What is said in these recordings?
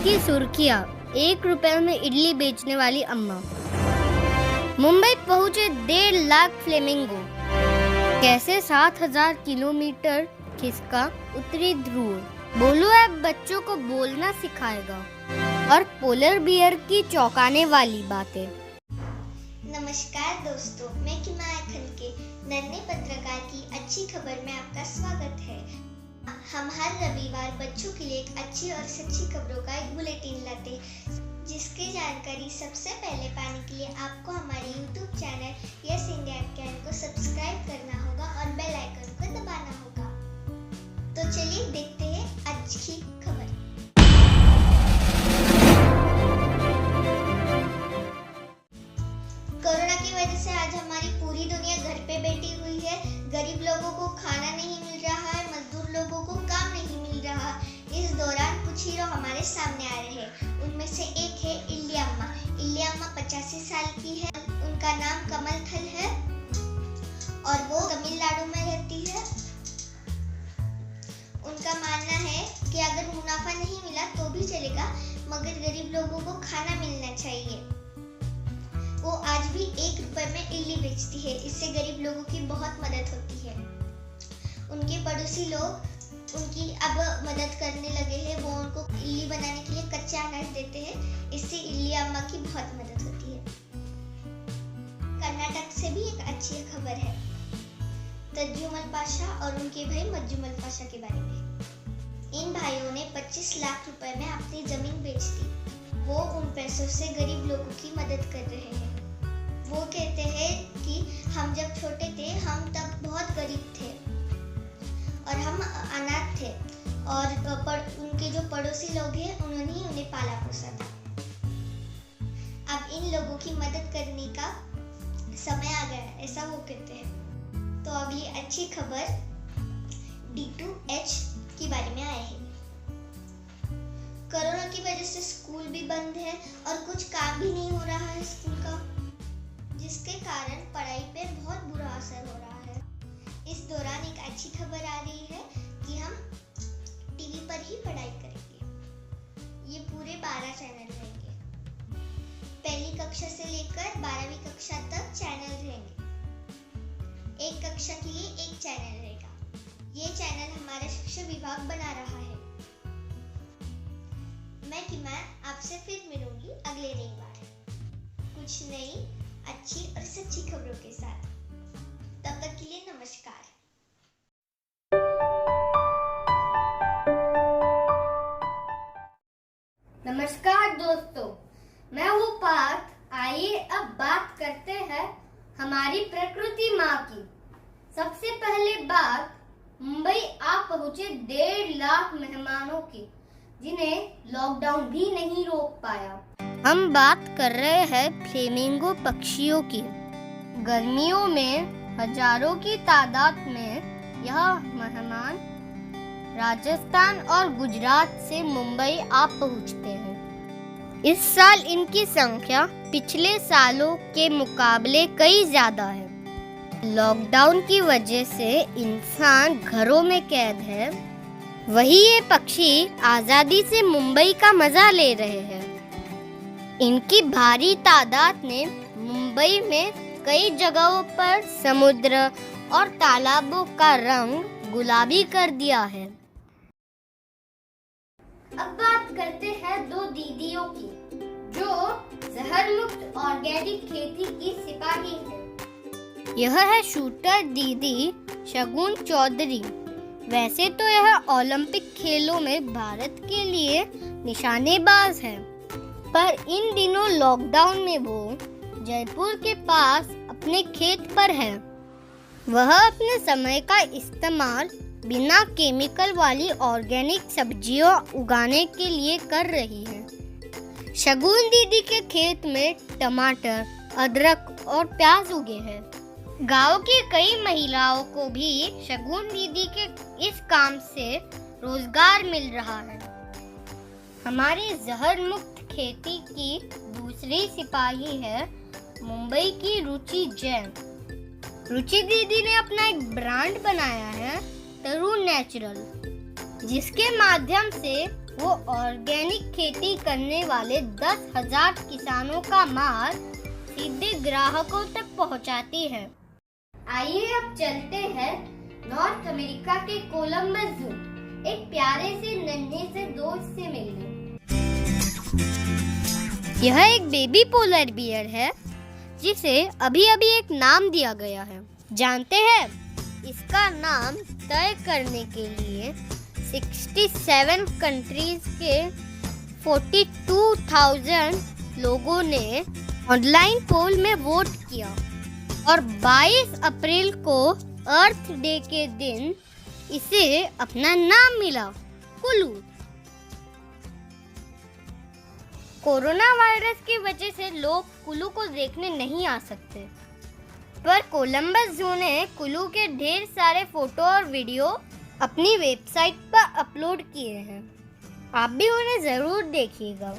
की सुर्खियां, 1 रुपए में इडली बेचने वाली अम्मा। मुंबई पहुंचे 1.5 लाख फ्लेमिंगो। कैसे 7,000 किलोमीटर खिसका उत्तरी ध्रुव। बोलो ऐप बच्चों को बोलना सिखाएगा। और पोलर बियर की चौंकाने वाली बातें। नमस्कार दोस्तों, मैं किमाया खलके नन्हे पत्रकार की अच्छी खबर में आपका स्वागत है। हम हर रविवार बच्चों के लिए एक अच्छी और सच्ची खबरों का एक बुलेटिन लाते हैं, जिसकी जानकारी सबसे पहले पाने के लिए आपको हमारे YouTube channel yes India app को सब्सक्राइब करना होगा और बेल आइकन को दबाना होगा। तो चलिए देखते हैं आज की खबर। कोरोना की वजह से आज हमारी पूरी दुनिया घर पे बैठी हुई है। गरीब लोगों को खाना नहीं मिल रहा है, मजदूर लोगों को काम नहीं मिल रहा। इस दौरान कुछ हीरो हमारे सामने आ रहे हैं। उनमें से एक है इल्ली अम्मा। इल्ली अम्मा 85 साल की है। उनका नाम कमल थल है और वो तमिलनाडु में रहती है। उनका मानना है कि अगर मुनाफा नहीं मिला तो भी चलेगा, मगर गरीब लोगों को खाना मिलना चाहिए। वो आज भी 1 रुपए में इडली बेचती है। इससे गरीब लोगों की बहुत मदद होती है। उनके पड़ोसी लोग उनकी अब मदद करने लगे हैं। वो उनको इडली बनाने के लिए कच्चा अनाज देते हैं। इससे इल्ली अम्मा की बहुत मदद होती है। कर्नाटक से भी एक अच्छी खबर है, तज्जुमल पाशा और उनके भाई मज्जुमल पाशा के बारे में। इन भाइयों ने 25 लाख रुपए में अपनी जमीन बेच दी। वो उन पैसों से गरीब लोगों की मदद कर रहे हैं। वो कहते हैं कि हम जब छोटे थे, हम तब बहुत गरीब थे और हम अनाथ थे, और उनके जो पड़ोसी लोग हैं उन्होंने ही उन्हें पाला पोसा था। अब इन लोगों की मदद करने का समय आ गया है, ऐसा वो कहते हैं। तो अगली अच्छी खबर D2H के बारे में आए हैं। कोरोना की वजह से स्कूल भी बंद है और कुछ काम भी नहीं हो रहा है स्कूल का, जिसके कारण पढ़ाई पे बहुत बुरा असर हो रहा है। इस दौरान एक अच्छी खबर आ रही है कि हम टीवी पर ही पढ़ाई करेंगे। ये पूरे 12 चैनल रहेंगे। पहली कक्षा से लेकर 12वीं कक्षा तक चैनल रहेंगे। एक कक्षा के लिए एक चैनल रहेगा। ये चैनल हमारा शिक्षा विभाग बना रहा है। मैं किमाया आपसे फिर मिलूंगी अगले रविवार कुछ नई, अच्छी और सच्ची खबरों के साथ। तब तक के लिए नमस्कार। नमस्कार दोस्तों, मैं हूँ पार्थ। आइए अब बात करते हैं हमारी प्रकृति माँ की। सबसे पहले बात मुंबई आ पहुँचे 1.5 लाख मेहमानों की, जिन्हें लॉकडाउन भी नहीं रोक पाया। हम बात कर रहे हैं फ्लेमिंगो पक्षियों की। गर्मियों में हजारों की तादाद में यह मेहमान राजस्थान और गुजरात से मुंबई आ पहुंचते हैं। इस साल इनकी संख्या पिछले सालों के मुकाबले कई ज्यादा है। लॉकडाउन की वजह से इंसान घरों में कैद है, वही ये पक्षी आजादी से मुंबई का मजा ले रहे हैं। इनकी भारी तादाद ने मुंबई में कई जगहों पर समुद्र और तालाबों का रंग गुलाबी कर दिया है। अब बात करते हैं 2 दीदियों की, जो जहर मुक्त ऑर्गेनिक खेती की सिपाही है। यह है शूटर दीदी शगुन चौधरी। वैसे तो यह ओलंपिक खेलों में भारत के लिए निशानेबाज है, पर इन दिनों लॉकडाउन में वो जयपुर के पास अपने खेत पर है। वह अपने समय का इस्तेमाल बिना केमिकल वाली ऑर्गेनिक सब्जियां उगाने के लिए कर रही है। शगुन दीदी के खेत में टमाटर, अदरक और प्याज उगे हैं। गांव की कई महिलाओं को भी शगुन दीदी के इस काम से रोजगार मिल रहा है। हमारी जहर मुक्त खेती की दूसरी सिपाही है मुंबई की रुचि जैन। रुचि दीदी ने अपना एक ब्रांड बनाया है तरुण नेचुरल, जिसके माध्यम से वो ऑर्गेनिक खेती करने वाले 10,000 किसानों का माल सीधे ग्राहकों तक पहुंचाती है। आइए अब चलते हैं नॉर्थ अमेरिका के कोलंबस जू एक प्यारे से नन्हे से दोस्त से मिलने। यह एक बेबी पोलर बियर है जिसे अभी अभी एक नाम दिया गया है। जानते हैं, इसका नाम तय करने के लिए 67 कंट्रीज के 42,000 लोगों ने ऑनलाइन पोल में वोट किया और 22 अप्रैल को अर्थ डे के दिन इसे अपना नाम मिला, कुलू। कोरोना वायरस की वजह से लोग कुलू को देखने नहीं आ सकते, पर कोलंबस जू ने कुलू के ढेर सारे फोटो और वीडियो अपनी वेबसाइट पर अपलोड किए हैं। आप भी उन्हें जरूर देखिएगा।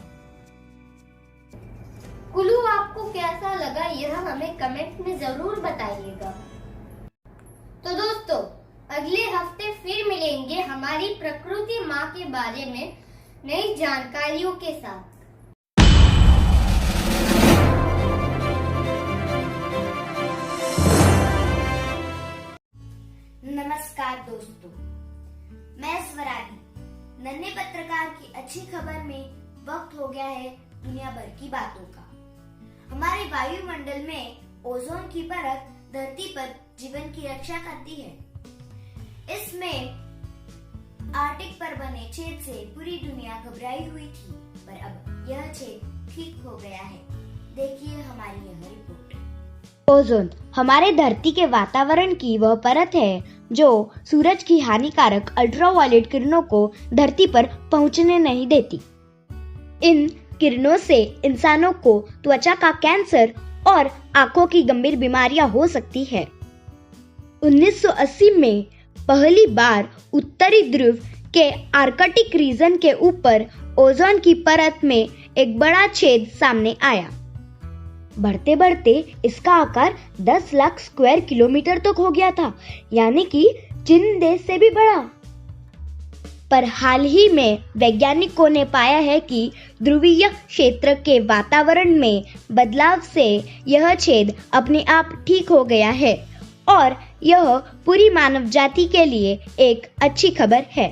कुलू आपको कैसा लगा यह हमें कमेंट में जरूर बताइएगा। तो दोस्तों, अगले हफ्ते फिर मिलेंगे हमारी प्रकृति माँ के बारे में नई जानकारियों के साथ। नमस्कार दोस्तों, मैं स्वराली। नन्हे पत्रकार की अच्छी खबर में वक्त हो गया है दुनिया भर की बातों का। हमारे वायुमंडल में ओजोन की परत धरती पर जीवन की रक्षा करती है। इसमें आर्कटिक पर बने छेद से पूरी दुनिया घबराई हुई थी, पर अब यह छेद ठीक हो गया है। देखिए हमारी यह रिपोर्ट। ओजोन हमारे धरती के वातावरण की वह परत है जो सूरज की हानिकारक अल्ट्रावायलेट किरणों को धरती पर पहुंचने नहीं देती। इन किरणों से इंसानों को त्वचा का कैंसर और आंखों की गंभीर बीमारियां हो सकती है। 1980 में पहली बार उत्तरी ध्रुव के आर्कटिक रीजन के ऊपर ओजोन की परत में एक बड़ा छेद सामने आया। बढ़ते बढ़ते इसका आकार 10 लाख स्क्वायर किलोमीटर तक हो गया था, यानी कि चीन देश से भी बड़ा। पर हाल ही में वैज्ञानिकों ने पाया है कि ध्रुवीय क्षेत्र के वातावरण में बदलाव से यह छेद अपने आप ठीक हो गया है और यह पूरी मानव जाति के लिए एक अच्छी खबर है।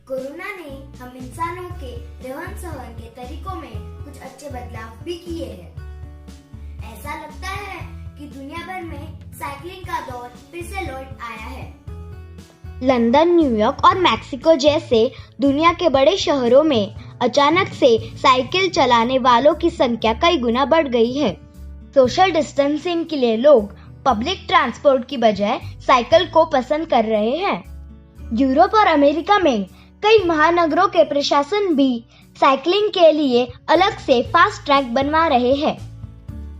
कोरोना ने हम इंसानों के रहन सहन के तरीकों में कुछ अच्छे बदलाव भी किए हैं। ऐसा लगता है कि दुनिया भर में साइकिलिंग का दौर फिर से लौट आया है। लंदन, न्यूयॉर्क और मैक्सिको जैसे दुनिया के बड़े शहरों में अचानक से साइकिल चलाने वालों की संख्या कई गुना बढ़ गई है। सोशल डिस्टेंसिंग के लिए लोग पब्लिक ट्रांसपोर्ट की बजाय साइकिल को पसंद कर रहे हैं। यूरोप और अमेरिका में कई महानगरों के प्रशासन भी साइकिलिंग के लिए अलग से फास्ट ट्रैक बनवा रहे हैं।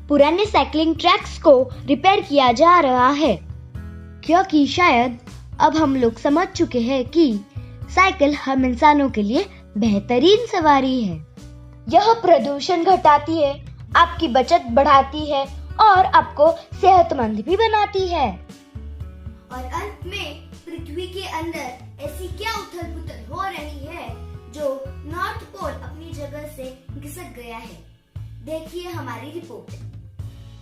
पुराने साइकिलिंग ट्रैक्स को रिपेयर किया जा रहा है, क्योंकि शायद अब हम लोग समझ चुके हैं कि साइकिल हम इंसानों के लिए बेहतरीन सवारी है। यह प्रदूषण घटाती है, आपकी बचत बढ़ाती है और आपको सेहतमंद भी बनाती है। और अंत में पृथ्वी के अंदर ऐसी क्या उथल पुथल हो रही है जो नॉर्थ पोल अपनी जगह से खिसक गया है। देखिए हमारी रिपोर्ट।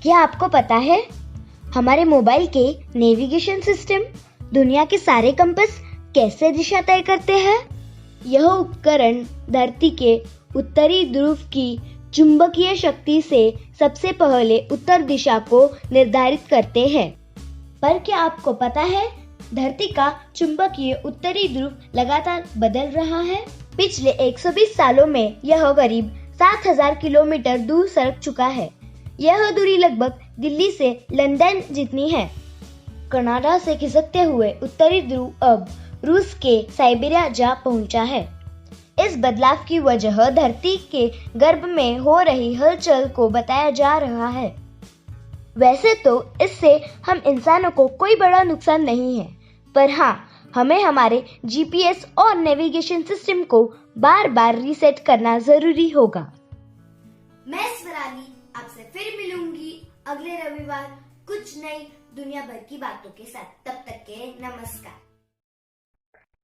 क्या आपको पता है हमारे मोबाइल के नेविगेशन सिस्टम दुनिया के सारे कंपास कैसे दिशा तय करते हैं? यह उपकरण धरती के उत्तरी ध्रुव की चुंबकीय शक्ति से सबसे पहले उत्तर दिशा को निर्धारित करते हैं। पर क्या आपको पता है धरती का चुंबकीय उत्तरी ध्रुव लगातार बदल रहा है। पिछले 120 सालों में यह करीब 7,000 किलोमीटर दूर सरक चुका है। यह दूरी लगभग दिल्ली से लंदन जितनी है। कनाडा से खिसकते हुए उत्तरी ध्रुव अब रूस के साइबेरिया जा पहुंचा है। इस बदलाव की वजह धरती के गर्भ में हो रही हलचल को बताया जा रहा है। वैसे तो इससे हम इंसानों को कोई बड़ा नुकसान नहीं है, पर हाँ, हमें हमारे जीपीएस और नेविगेशन सिस्टम को बार बार रीसेट करना जरूरी होगा। मैं स्वराली आपसे फिर मिलूंगी अगले रविवार कुछ नई दुनिया भर की बातों के साथ। तब तक के नमस्कार।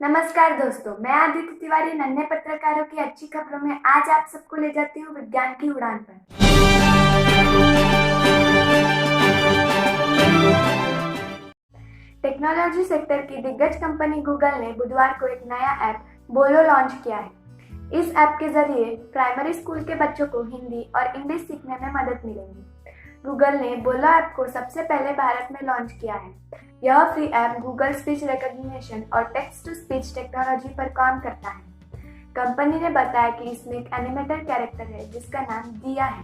नमस्कार दोस्तों, मैं आदित्य तिवारी नन्हे पत्रकारों की अच्छी खबरों में आज आप सबको ले जाती हूँ विज्ञान की उड़ान पर। टेक्नोलॉजी सेक्टर की दिग्गज कंपनी गूगल ने बुधवार को एक नया ऐप बोलो लॉन्च किया है। इस ऐप के जरिए प्राइमरी स्कूल के बच्चों को हिंदी और इंग्लिश सीखने में मदद मिलेगी। गूगल ने बोलो ऐप को सबसे पहले भारत में लॉन्च किया है। यह free app Google speech recognition और टेक्स्ट टू स्पीच टेक्नोलॉजी पर काम करता है। कंपनी ने बताया कि इसमें एक एनिमेटेड कैरेक्टर है जिसका नाम दिया है,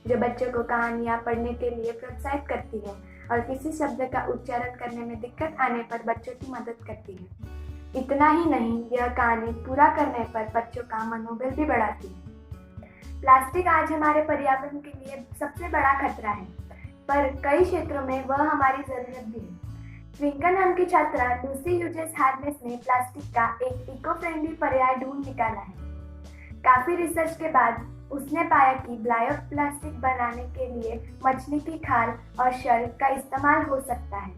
जो बच्चों को कहानियां पढ़ने के लिए प्रोत्साहित करती है और किसी शब्द का उच्चारण करने में दिक्कत आने पर बच्चों की मदद करती है। इतना ही नहीं, यह कहानी पूरा करने पर बच्चों का मनोबल भी बढ़ाती है। प्लास्टिक आज हमारे पर्यावरण के लिए सबसे बड़ा खतरा है, पर कई क्षेत्रों में वह हमारी जरूरत भी है। ट्विंकल नाम की छात्रा लूसी यूजेस हार्नेस ने प्लास्टिक का एक इको फ्रेंडली पर्याय ढूंढ निकाला है। काफी रिसर्च के बाद उसने पाया कि बायो प्लास्टिक बनाने के लिए मछली की खाल और शल का इस्तेमाल हो सकता है,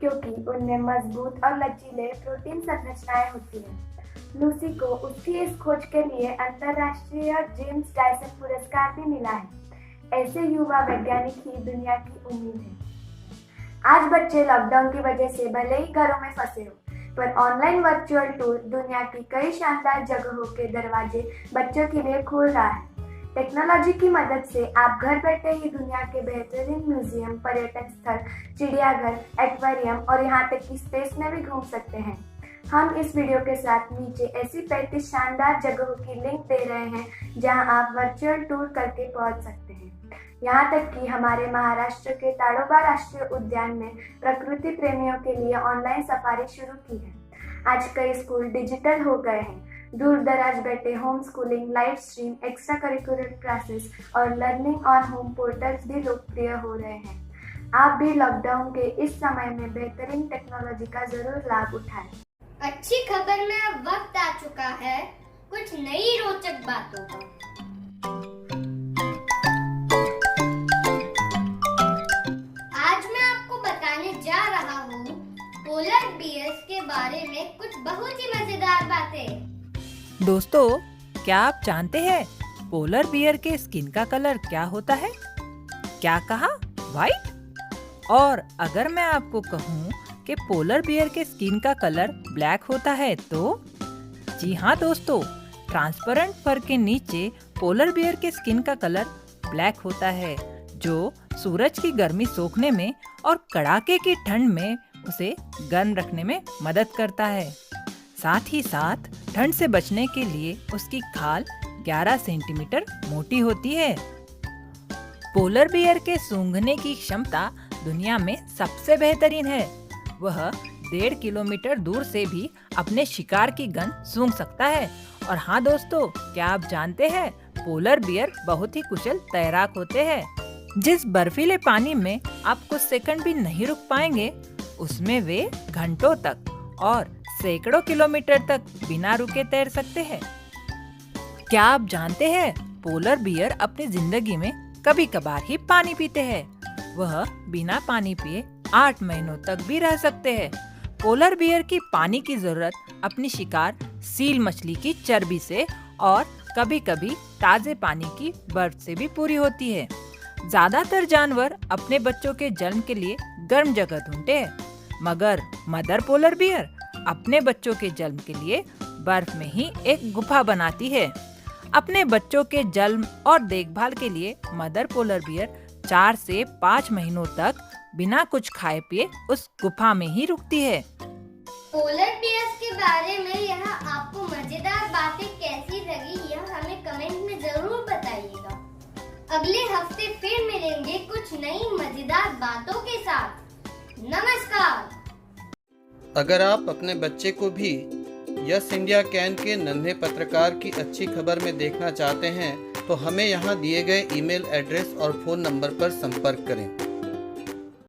क्योंकि उनमें मजबूत और लचीले प्रोटीन संरचनाएं होती हैं। लूसी को उसकी इस खोज के लिए अंतर्राष्ट्रीय जेम्स डायसन पुरस्कार भी मिला है। ऐसे युवा वैज्ञानिक ही दुनिया की उम्मीद है। आज बच्चे लॉकडाउन की वजह से भले ही घरों में फंसे हो, पर ऑनलाइन वर्चुअल टूर दुनिया की कई शानदार जगहों के दरवाजे बच्चों के लिए खोल रहा है। टेक्नोलॉजी की मदद से आप घर बैठे ही दुनिया के बेहतरीन म्यूजियम, पर्यटक स्थल, चिड़ियाघर, एक्वेरियम और यहाँ तक कि स्पेस में भी घूम सकते हैं। हम इस वीडियो के साथ नीचे ऐसी 35 शानदार जगहों की लिंक दे रहे हैं जहां आप वर्चुअल टूर करके पहुंच सकते हैं। यहाँ तक कि हमारे महाराष्ट्र के ताडोबा राष्ट्रीय उद्यान में प्रकृति प्रेमियों के लिए ऑनलाइन सफारी शुरू की है। आज कई स्कूल डिजिटल हो गए हैं। दूर दराज बैठे home schooling, live stream, extra curricular classes और लर्निंग ऑन होम पोर्टल्स भी लोकप्रिय हो रहे हैं। आप भी लॉकडाउन के इस समय में बेहतरीन टेक्नोलॉजी का जरूर लाभ उठाएं। अच्छी खबर में अब वक्त आ चुका है कुछ नई रोचक बातों का। आज मैं आपको बताने जा रहा हूँ पोलर बियर्स के बारे में कुछ बहुत ही मजेदार बातें। दोस्तों, क्या आप जानते हैं पोलर बियर के स्किन का कलर क्या होता है? क्या कहा? व्हाइट? और अगर मैं आपको कहूँ कि पोलर बियर के स्किन का कलर ब्लैक होता है तो? जी हाँ दोस्तों, ट्रांसपेरेंट फर के नीचे पोलर बियर के स्किन का कलर ब्लैक होता है, जो सूरज की गर्मी सोखने में और कड़ाके की ठंड में उसे गर्म रखने में मदद करता है। साथ ही साथ ठंड से बचने के लिए उसकी खाल 11 सेंटीमीटर मोटी होती है। पोलर बियर के सूंघने की क्षमता दुनिया में सबसे बेहतरीन है। वह 1.5 किलोमीटर दूर से भी अपने शिकार की गंध सूंघ सकता है। और हाँ दोस्तों, क्या आप जानते हैं पोलर बियर बहुत ही कुशल तैराक होते हैं। जिस बर्फीले पानी में आप कुछ सेकंड भी नहीं रुक पाएंगे, उसमें वे घंटों तक और सैकड़ों किलोमीटर तक बिना रुके तैर सकते हैं। क्या आप जानते हैं पोलर बियर अपनी जिंदगी में कभी कभार ही पानी पीते हैं। वह बिना पानी पिए 8 महीनों तक भी रह सकते हैं। पोलर बियर की पानी की जरूरत अपनी शिकार सील मछली की चर्बी से और कभी कभी ताजे पानी की बर्फ से भी पूरी होती है। ज्यादातर जानवर अपने बच्चों के जन्म के लिए गर्म जगह ढूंढते हैं, मगर मदर पोलर बियर अपने बच्चों के जन्म के लिए बर्फ में ही एक गुफा बनाती है। अपने बच्चों के जन्म और देखभाल के लिए मदर पोलर बियर 4 से 5 महीनों तक बिना कुछ खाए पिए उस गुफा में ही रुकती है। पोलर बियर्स के बारे में यह आपको मजेदार बातें कैसी लगी, यह हमें कमेंट में जरूर बताइएगा। अगले हफ्ते फिर मिलेंगे कुछ नई मजेदार बातों के साथ। नमस्कार। अगर आप अपने बच्चे को भी यस इंडिया कैन के नन्हे पत्रकार की अच्छी खबर में देखना चाहते हैं तो हमें यहाँ दिए गए ईमेल एड्रेस और फ़ोन नंबर पर संपर्क करें।